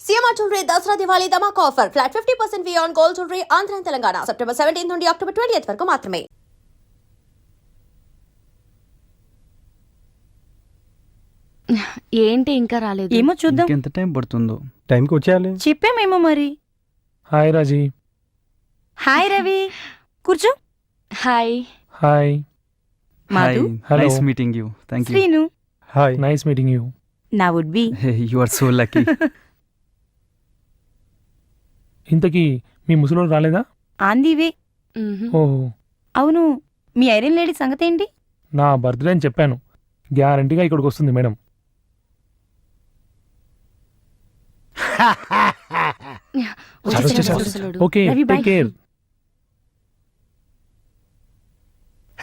CMR jewellery Dasara Diwali Dhamaka offer flat 50% way on gold jewellery Andhra Telangana September 17 నుండి October 20 వరకు మాత్రమే. ఏంటి ఇంకా రాలేదు? ఏమో చూద్దాం. ఎంత టైం పడుతుందో. టైంకి వచ్చేయాలి. చెప్పామేమో మరి. హాయ్ రాజీ. హాయ్ రవి, కూర్చో. Hi. Hi. Madhu. Hello. Nice meeting you. Thank you. Srinu. Hi. Nice meeting you. నా would be. You are so lucky. ఇంతకీ మీ ముసలోడు రాలేదా? On the way. ఓహో, అవును, మీ ఐరన్ లేడీ సంగతి ఏంటి? నా బర్త్డే అని చెప్పాను. గ్యారంటీగా ఇక్కడికి వస్తుంది madam. Okay, Ravi, bye. Take care.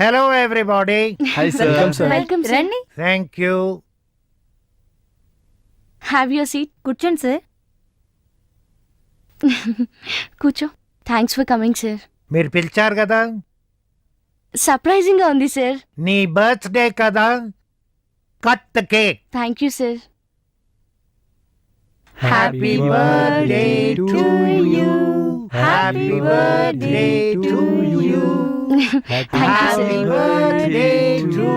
Hello everybody. Hi Welcome, sir. Sir. Welcome sir. రండి, Thank you. Have your seat. కూర్చోండి సార్. కూర్చో. Thanks for coming sir. మీరు పిలిచారు కదా, సర్ప్రైజింగ్ గా ఉంది సార్. నీ బర్త్డే కదా, cut the cake. Thank you sir. Happy birthday to you. Happy birthday to you. Happy birthday to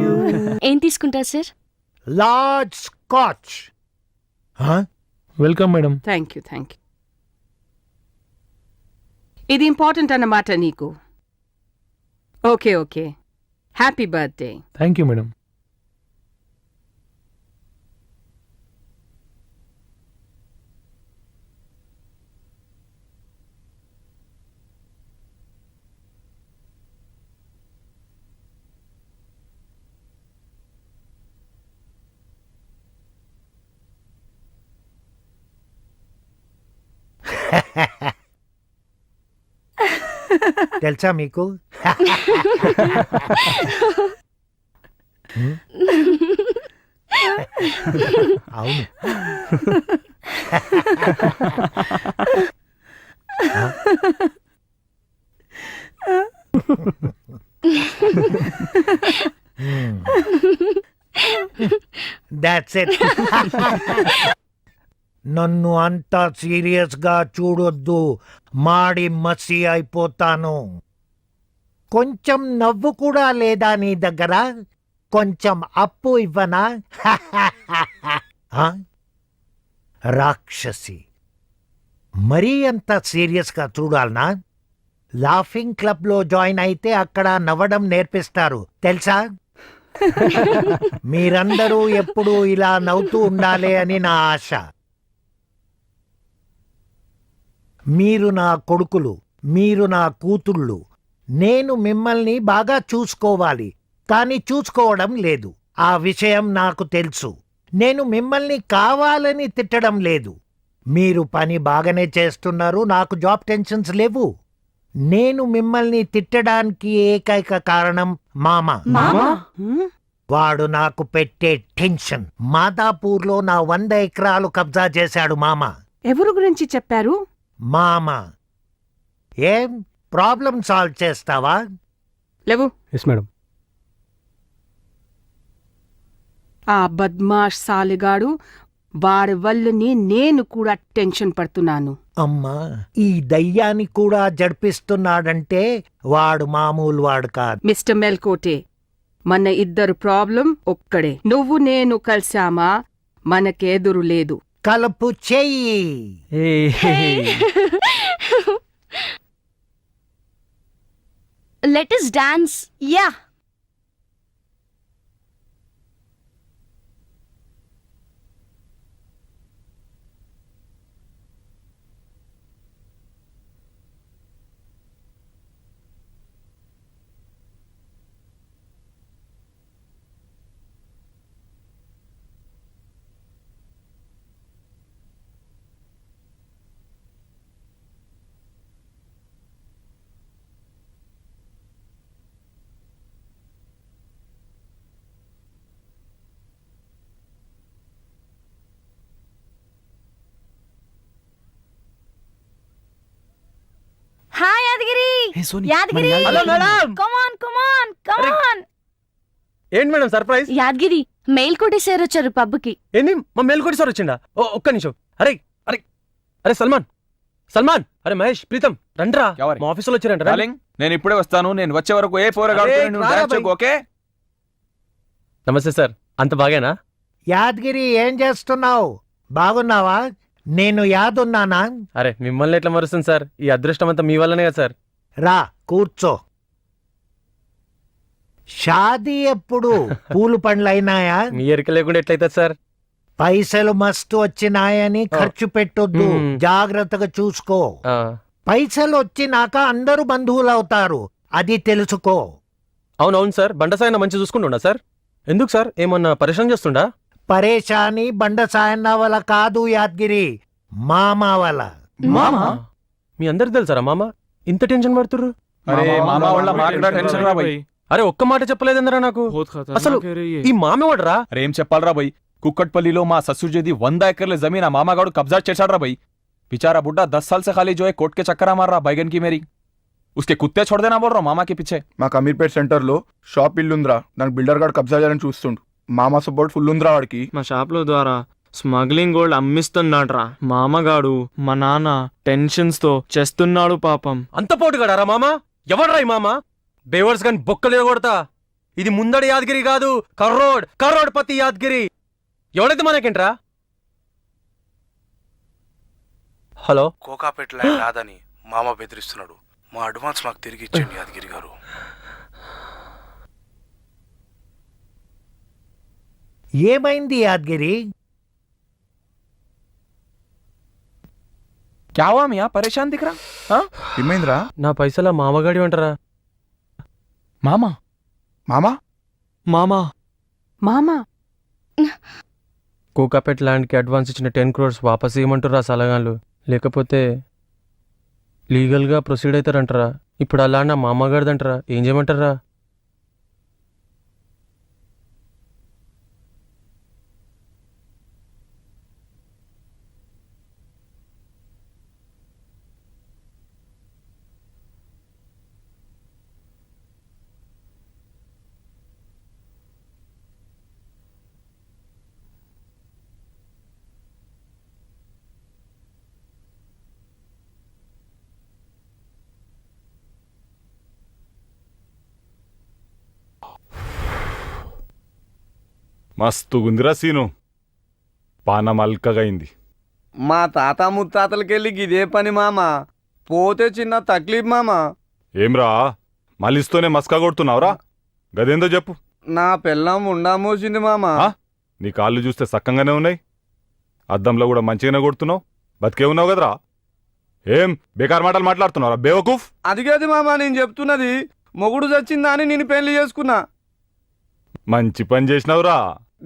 you. ఏం తీసుకుంటారు sir? Large scotch. Welcome madam. Thank you. ఇది ఇంపార్టెంట్ అన్నమాట నీకు. Okay. Happy birthday. Thank you madam. తెలుసా మీకు? అవును. That's it. నన్ను అంత సీరియస్ గా చూడొద్దు, మాడి మసి అయిపోతాను. కొంచెం నవ్వు కూడా లేదా నీ దగ్గర? కొంచెం అప్పు ఇవ్వనా? రాక్షసి, మరీ అంత సీరియస్ గా చూడాలనా? లాఫింగ్ క్లబ్ లో జాయిన్ అయితే అక్కడ నవ్వడం నేర్పిస్తారు, తెలుసా? మీరందరూ ఎప్పుడూ ఇలా నవ్వుతూ ఉండాలి అని నా ఆశ. మీరు నా కొడుకులు, మీరు నా కూతుళ్ళు. నేను మిమ్మల్ని బాగా చూసుకోవాలి, కానీ చూసుకోవడం లేదు. ఆ విషయం నాకు తెలుసు. నేను మిమ్మల్ని కావాలని తిట్టడం లేదు. మీరు పని బాగానే చేస్తున్నారు, నాకు జాబ్ టెన్షన్స్ లేవు. నేను మిమ్మల్ని తిట్టడానికి ఏకైక కారణం మామ. వాడు నాకు పెట్టే టెన్షన్. మాదాపూర్లో నా 100 ఎకరాలు కబ్జా చేశాడు మామ. ఎవరు గురించి చెప్పారు? మామ, ఏం ప్రాబ్లం సాల్వ్ చేస్తావా? లేవు. Yes madam. ఆ బద్మాష్ సాలిగాడు, వాడి వల్లనే నేను కూడా టెన్షన్ పడుతున్నాను. అమ్మా, ఈ దయ్యాన్ని కూడా జడిపిస్తున్నాడంటే వాడు మామూలు వాడు కాదు. మిస్టర్ మెల్కోటే, మన ఇద్దరు ప్రాబ్లం ఒక్కడే. నువ్వు నేను కలిసామా మనకెదురు లేదు. కలుపు చెయ్యి. Let us dance. Yeah. Hi Yadagiri. Hey, Soni. Yadagiri. Hello, madam. Come on. ఏంటి మేడం సర్ప్రైజ్? యాదగిరి, మెయిల్ కొట్టేసారు వచ్చారు పబ్కి. ఏంది, మా మేల్కోటి సార్ వచ్చిండా? ఒక్క నిమిషం. అరే అరే సల్మాన్ సల్మాన్ అరే మహేష్ ప్రీతం రండ్రా ఎవరు? మా ఆఫీసులో వచ్చారంట డార్లింగ్ నేను ఇప్పుడే వస్తాను. నేను వచ్చే వరకు ఏ అరే, రారా బై. ఓకే. నమస్తే సార్ అంత బాగేనా? యాదగిరి ఏం చేస్తున్నావు? బాగున్నావా? నేను యాదున్నానా? అరే మిమ్మల్ని ఎట్లా మరుస్తుంది సార్, ఈ అదృష్టం అంతా మీ వల్లనే కదా సార్. రా కూర్చో. షాదీ ఎప్పుడు? పూలు పండ్లైనాయా? మీ ఎరిక లేకుండా ఎట్లయితుంది సార్? పైసలు మస్తు వచ్చినాయని ఖర్చు పెట్టొద్దు, మ్మ్. జాగ్రత్తగా చూసుకో. ఆ, పైసలు వచ్చినాక అందరూ బంధువులవుతారు, అది తెలుసుకో. అవునవును సార్, బండసాయన మంచి చూసుకుంటుండా సార్? ఎందుకు సార్ ఏమన్నా పరిశ్రమ చేస్తుండా? పరేషాని బండ సాయన్న వల్ల కాదు యాద్గిరి, మామ వల్ల. మామా? మీ అందరికి తెలుసారా మామ? ఇంత టెన్షన్ పడుతుర్రు? అరే మామ వాళ్ళ మాకు టెన్షన్ రా బై. అరే ఒక్క మాట చెప్పలేదందరా నాకు. అసలు ఈ మామేవాడరా? అరే ఏం చెప్పాలరా బై, కుక్కట్పల్లిలో మా సसुरजेदी 100 एकरले जमीन मामागाడు कब्जा చేశాడ్రా బై. बेचारा बुड्ढा 10 साल से खाली जो है कोर्ट के चक्कर मार रहा बैगन की मेरी. उसके कुत्ते छोड़ देना बोल रहा मामा के पीछे. మాకు అమీర్పేట్ సెంటర్లో షాప్ ఇల్లుందిరా, దానికి బిల్డర్ గాడు కబ్జా చేయాలని చూస్తుండు. మామ సపోర్ట్ ఫుల్ ఉందిరా వాడికి. మా షాప్లో ద్వారా స్మగ్లింగ్ గోల్డ్ అమ్మిస్తున్నాడ్రా మామగాడు. మా నాన్న టెన్షన్స్ తో చేస్తున్నాడు పాపం. అంత పోటుగాడారా మామ? ఎవడ్రా ఈ మామ? బేవర్స్ గన్ బొక్కలు కొడతా. ఇది ముందడి యాదగిరి కాదు, కరోడ్పతి యాదగిరి. ఎవడైతే మనకేంట్రా? హలో, కోకాపేట ల్యాండ్ నాదని మామ బెదిరిస్తున్నాడు. మా అడ్వాన్స్ మాకు తిరిగి ఇచ్చేయండి యాదగిరి గారు. ఏమైంది యాద్గిరి? क्या हुआ मियां, परेशान दिख रहा? हाँ ఏమైందిరా? నా పైసల మామగాడి అంటారా? मामा మామా మామా మామా కోకాపేట్ ల్యాండ్కి అడ్వాన్స్ ఇచ్చిన 10 crores వాపస్ ఇవ్వమంటారా సలగాన్లు? లేకపోతే లీగల్గా ప్రొసీడ్ అవుతారంటారా? ఇప్పుడు అలా నా మామగారిదంటారా? ఏం చేయమంటారా? మస్తు గుందిరా సీను, పానం అల్కగైంది. మా తాత ముత్తాతలకెళ్ళి ఇదే పని మామ. పోతే చిన్న తక్లీఫ్ మామ. ఏమ్రా మళ్ళీస్తూనే మస్కా కొడుతున్నావురా? గదేందో చెప్పు. నా పిల్లం ఉండామోసింది మామ. ఆ? నీ కాళ్ళు చూస్తే సక్కంగానే ఉన్నాయి, అద్దంలో కూడా మంచిగానే కొడుతున్నావు, బతికే ఉన్నావు కదరా. ఏం బేకార్ మాటలు మాట్లాడుతున్నావురా బేవకూఫ్? అదిగేది మామ నేను చెప్తున్నది. మొగుడు చచ్చిందా అని నేను పెళ్లి చేసుకున్నా. మంచి పని చేసినావురా.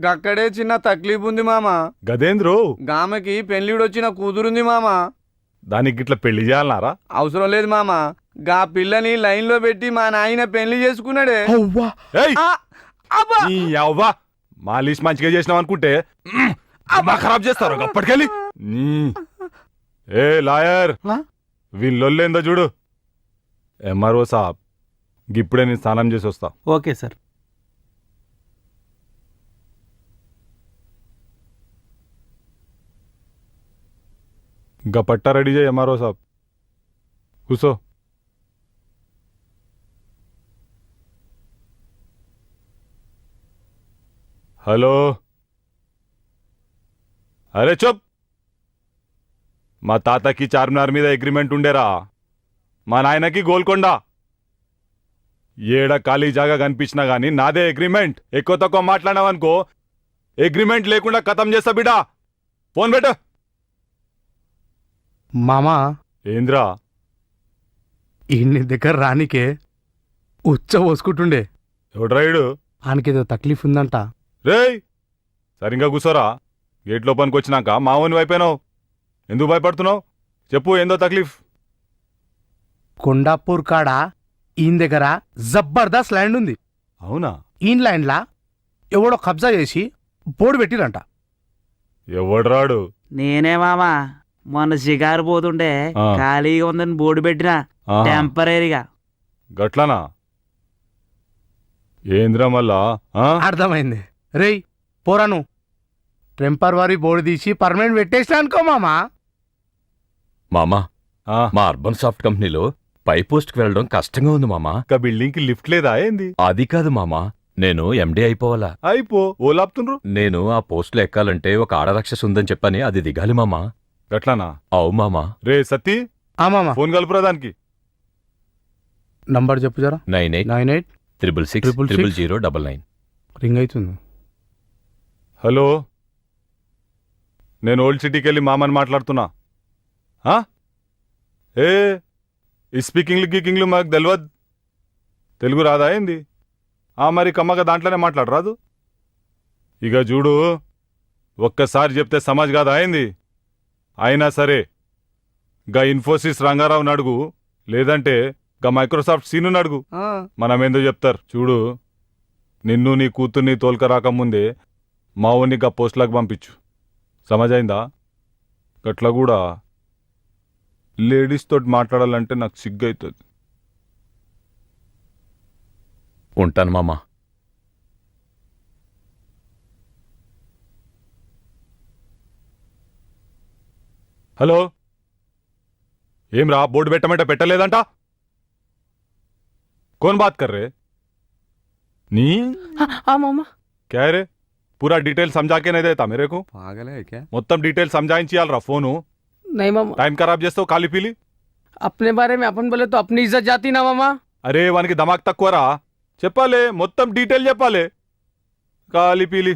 గక్కడే చిన్న తక్లీఫ్ ఉంది మామ. గదేంద్రు? గామెకి పెళ్లిడొచ్చిన కూతురుంది మామ. దానికి ఇట్లా పెళ్లి చేయాలన్నారా? అవసరం లేదు మామ. గా పిల్లని లైన్లో పెట్టి మా నాయన పెళ్లి చేసుకున్నాడే. ఏయ్! ఆ, అబ్బా! నీ అవ్వా మాలిష్ మంచిగా చేసినావు అనుకుంటే ఖరాబ్ చేస్తారు అప్పటికెళ్ళి. ఏ లాయర్, వీళ్ళొల్లేందో చూడు. ఎంఆర్ఓ సాబ్, ఇప్పుడే నేను స్నానం చేసి వస్తా. Okay sir. గా పట్టా రెడీ చేయి ఎంఆర్ఓ సాబ్. కూసో. హలో, అరే చూప్. మా తాతకి చార్మినార్ మీద అగ్రిమెంట్ ఉండేరా, మా నాయనకి గోల్కొండ. ఏడ ఖాళీ జాగా కనిపించినా గానీ నాదే అగ్రిమెంట్. ఎక్కువ తక్కువ మాట్లాడావనుకో అగ్రిమెంట్ లేకుండా ఖతం చేస్తా బిడ్డా. ఫోన్ పెట్టు. మామా ఏంద్రా? ఇన్ని దగ్గర రానికే ఉచ్చ పోసుకుంటుండే. ఎవడ్రాయుడు? ఆయనకేదో తక్లీఫ్ ఉందంట. రేయ్ సరిగ్గా కూసోరా. గేట్లో పనికి వచ్చినాక మావోని వైపోయినావు, ఎందుకు భయపడుతున్నావు? చెప్పు ఏందో తక్లీఫ్. కొండాపూర్ కాడ ఈయన దగ్గర జబర్దస్త్ ల్యాండ్ ఉంది. అవునా? ఈయన ల్యాండ్లా ఎవడో కబ్జా చేసి బోర్డు పెట్టిరంట. ఎవడ్రాడు? నేనే మామా. మొన్న షికారు పోతుంటే ఖాళీగా ఉందని బోర్డు పెట్టినా టెంపరీగా. గట్లనా? ఏంద్రా మళ్ళా? అర్థమైంది. రేయ్ పోరాను, టెంపరవరీ బోర్డు తీసి పర్మనెంట్ పెట్టేసినా అనుకో మామా. మామా మా అర్బన్ సాఫ్ట్ కంపెనీలో పై పోస్ట్కి వెళ్ళడం కష్టంగా ఉంది మామా. బిల్డింగ్ కి లిఫ్ట్ లేదా ఏంది? అది కాదు మామా, నేను ఎండి అయిపోవాలా. అయిపో ఓలాపుతుండ్రు. నేను ఆ పోస్టులో ఎక్కాలంటే ఒక ఆడరాక్షసు ఉందని చెప్పని అది దిగాలి మామా. గట్లానా? అవు మామా. రే సతీ, ఫోన్ కలుపురా దానికి. నంబర్ చెప్పు జరా. 9866660099. రింగ్ అవుతుంది. హలో, నేను ఓల్డ్ సిటీకి వెళ్ళి మామని మాట్లాడుతున్నా. ఏ ఈ స్పీకింగ్లు గీకింగ్లు మాకు తెలియదు. తెలుగు రాదా ఏంది? మరి కమ్మగా దాంట్లోనే మాట్లాడరాదు. ఇక చూడు, ఒక్కసారి చెప్తే సమాజ్ కాదా ఏంది? అయినా సరే గా ఇన్ఫోసిస్ రంగారావుని అడుగు, లేదంటే గా మైక్రోసాఫ్ట్ సీను అడుగు, మనమేందో చెప్తారు. చూడు, నిన్ను నీ కూతుర్ని తోలుకరాకముందే మా ఊరిని గా పోస్టులకు పంపించు. సమజైందా? గట్లా కూడా లేడీస్ తోటి మాట్లాడాలంటే నాకు సిగ్గైతుంది. ఉంటాను మామా. హలో, ఏం రా, బోర్డు పెట్టమంటే పెట్టలేదంట? कौन बात कर रहे? नी? हाँ मामा. क्या है रे? पूरा डिटेल समझा के नहीं देता मेरे को? పాగలే क्या? మొత్తం డీటెయిల్ సంజాయించాలరా ఫోను. नहीं मामा, టైం ఖరాబ్ చేస్తావు ఖాళీ పీలి. अपने बारे में अपन बोले तो अपनी इज्जत जाती ना मामा. అరే వానికి దమాక్ తక్కువరా, చెప్పాలే, మొత్తం డీటెయిల్ చెప్పాలే. ఖాళీ పీలి.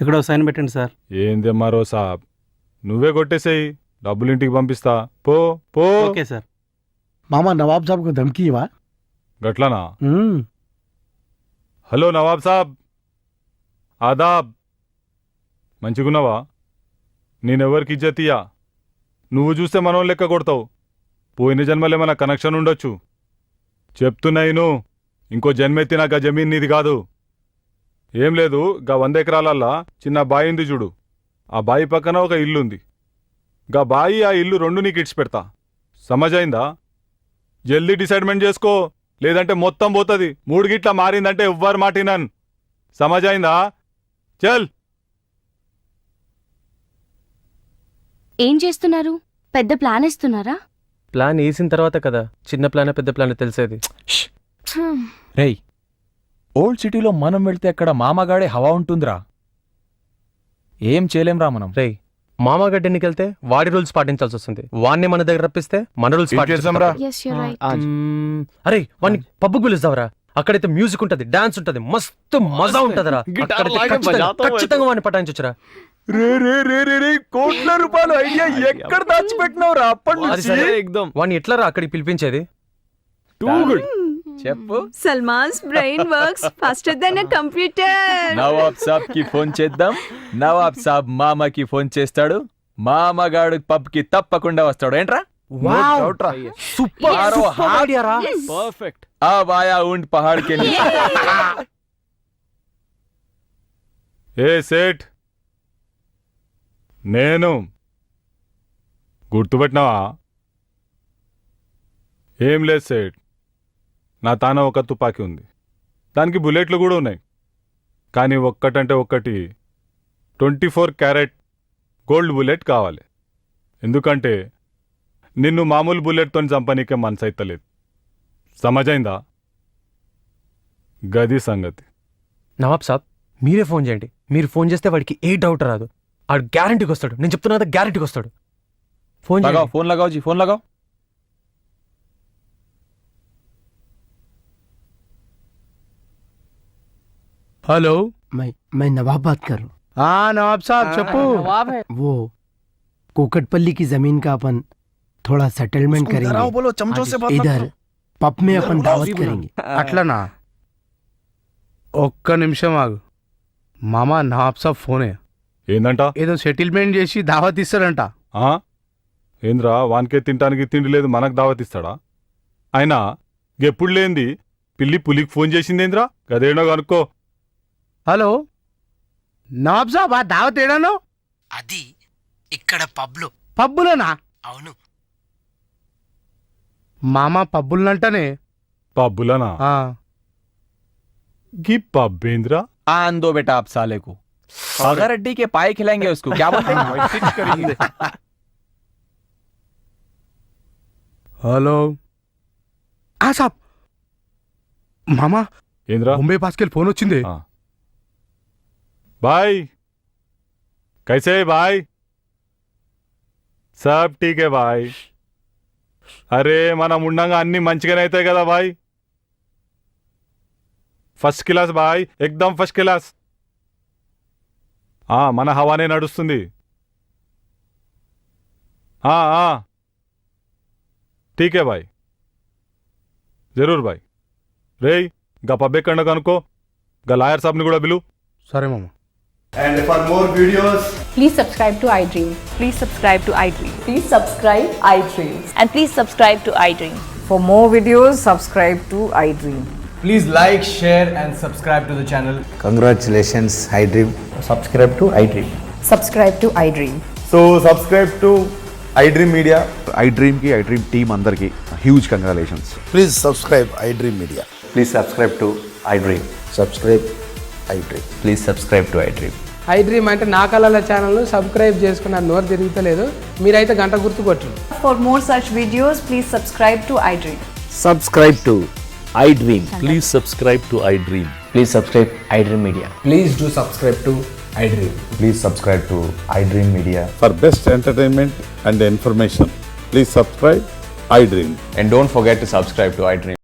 ఇక్కడ సైన్ పెట్టండి సార్. ఏంది మరో సాబ్, నువ్వే కొట్టేసేయి, డబ్బులు ఇంటికి పంపిస్తా. పో పో. Okay sir. మామ నవాబ్ సాబ్కు ధమ్కీ ఇవా? గట్లనా? హలో నవాబ్ సాబ్, ఆదాబ్. మంచిగున్నావా? నేనెవరికి ఇజ్జతియా? నువ్వు చూస్తే మనోళ్ళు లెక్క కొడతావు. పోయిన జన్మలేమన్నా కనెక్షన్ ఉండొచ్చు. చెప్తున్నాయిను, ఇంకో జన్మెత్తినా గా జమీన్ నీది కాదు. ఏం లేదు, గా 100 ఎకరాలల్లా చిన్న బాయి ఉంది చూడు, ఆ బాయి పక్కన ఒక ఇల్లుంది. గా బాయి ఆ ఇల్లు రెండు నీకు ఇడ్చి పెడతా. సమజైందా? జల్దీ డిసైడ్మెంట్ చేసుకో, లేదంటే మొత్తం పోతుంది. 3 గిట్ల మారిందంటే ఎవ్వరు మాటినన్. సమజైందా? చల్. ఏం చేస్తున్నారు? పెద్ద ప్లాన్ ఇస్తున్నారా? ప్లాన్ వేసిన తర్వాత కదా చిన్న ప్లాన్ పెద్ద ప్లాన్ తెలిసేది. రేయ్, ఓల్డ్ సిటీలో మనం వెళ్తే అక్కడ మామగాడే హవా ఉంటుందిరా. ఏం చేయలేంరా మనం. రేయ్, మామగడ్డ ఎన్నికెళ్తే వాడి రూల్స్ పాటించాల్సి వస్తుంది. వాడిని మన దగ్గర రప్పిస్తే మన రూల్స్ పాటించాంరా. అరే వాడిని పబ్బుకు పిలుస్తావరా, అక్కడైతే మ్యూజిక్ ఉంటది, డాన్స్ ఉంటది, మస్తు మజా ఉంటదిరా. ఖచ్చితంగా వాడిని పటాయించొచ్చురా. రే రే రే రే రే, కోట్ల రూపాయలు ఐడియా ఎక్కడ దాచిపెట్టినవురా అప్పటి నుంచి? వాడిని ఎట్లా రా అక్కడికి పిలిపించేది? Too good. చెప్పు. Salman's brain works faster than a computer. Nawab Sahab కి ఫోన్ చేద్దాం. నవాబ్ సాబ్ మామకి ఫోన్ చేస్తాడు. మామగాడు పబ్ కి తప్పకుండా వస్తాడు. ఏంట్రా? Super perfect. अब आया ऊंट पहाड़ के नीचे. ఏ సేట్, నేను గుర్తుపెట్టినావా? ఏం లేదు సేట్, నా తాన ఒక తుపాకీ ఉంది, దానికి బుల్లెట్లు కూడా ఉన్నాయి. కానీ ఒక్కటంటే ఒక్కటి 24 క్యారెట్ గోల్డ్ బుల్లెట్ కావాలి. ఎందుకంటే నిన్ను మామూలు బుల్లెట్తో చంపనీకే మనసైతలేదు. సమజైందా? గది సంగతి. నవాబ్ సాబ్, మీరే ఫోన్ చేయండి. మీరు ఫోన్ చేస్తే వాడికి ఏ డౌట్ రాదు. ఆడు గ్యారంటీకి వస్తాడు. నేను చెప్తున్నా కదా, గ్యారంటీకి వస్తాడు. ఫోన్ लगाओ, फोन लगाओ जी, फोन लगाओ. हेलो, मैं नवाब बात कर रहा हूँ. हाँ नवाब साहब చెప్పు. वो कोकटपल्ली की जमीन का अपन थोड़ा सेटलमेंट करेंगे. बोलो, चमचों से बात मत इधर करो. पब में अपन दावत करेंगे. అట్లనా? ఒక్క నిమిషం ఆగు. మామా నవాబ్ సాబ్ ఫోనే. ఏందంట? ఏదో సెటిల్మెంట్ చేసి దావత్ ఇస్తారంట. ఏంద్రా, వానికే తింటానికి తిండి లేదు, మనకు దావతిస్తాడా? అయినా గెప్పుడు లేంది పిల్లి పులికి ఫోన్ చేసిందేంద్రా? గదేనో కనుక్కో. హలో నవాబ్ సాబ్, ఆ దావత్ ఏడాను? అది ఇక్కడ పబ్లో. పబ్బులోనా? అవును. మామా పబ్బులనంటనే. పబ్బులనా? గీ పబ్బేంద్రా? आन दो बेटा आप साले को. सागर रेड्डी के पाए खिलाएंगे उसको क्या बोलते हैं హలో సాబ్ మామా ఏంద్రా ముంబై పాస్కెళ్ళి ఫోన్ వచ్చింది भाई कैसे है भाई सब ठीक है भाई అరే మనం ఉండంగా అన్ని మంచిగానే అవుతాయి కదా బాయ్ ఫస్ట్ క్లాస్ బాయ్ ఎక్దమ్ ఫస్ట్ క్లాస్ మన హవానే నడుస్తుంది ఠీకే బాయ్ జరూర్ బాయ్ రేయ్ గా పబ్బే కండ కనుకో గా లాయర్ సాబ్ని కూడా పిలు సరే మామ And for more videos, Please subscribe to iDream. Please subscribe to iDream. Please subscribe iDream. And please subscribe to iDream. For more videos, subscribe to iDream. please like, share and subscribe to the channel. Congratulations iDream. Subscribe to iDream. Subscribe to iDream. So subscribe to iDream Media. iDream కి iDream team అందరికి huge congratulations. Please subscribe iDream Media. Please subscribe to iDream. Subscribe iDream. Please subscribe to iDream. iDream అంటే నా కళల channel subscribe చేసుకున్న నోరు తిరుగుతలేదు మీరైతే గంట గుర్తు కొట్టండి. For more such videos, please subscribe to iDream. Subscribe to iDream. Please subscribe to iDream. Please subscribe iDream Media. Please do subscribe to iDream. Please subscribe to iDream Media. For best entertainment and information please subscribe iDream. And don't forget to subscribe to iDream.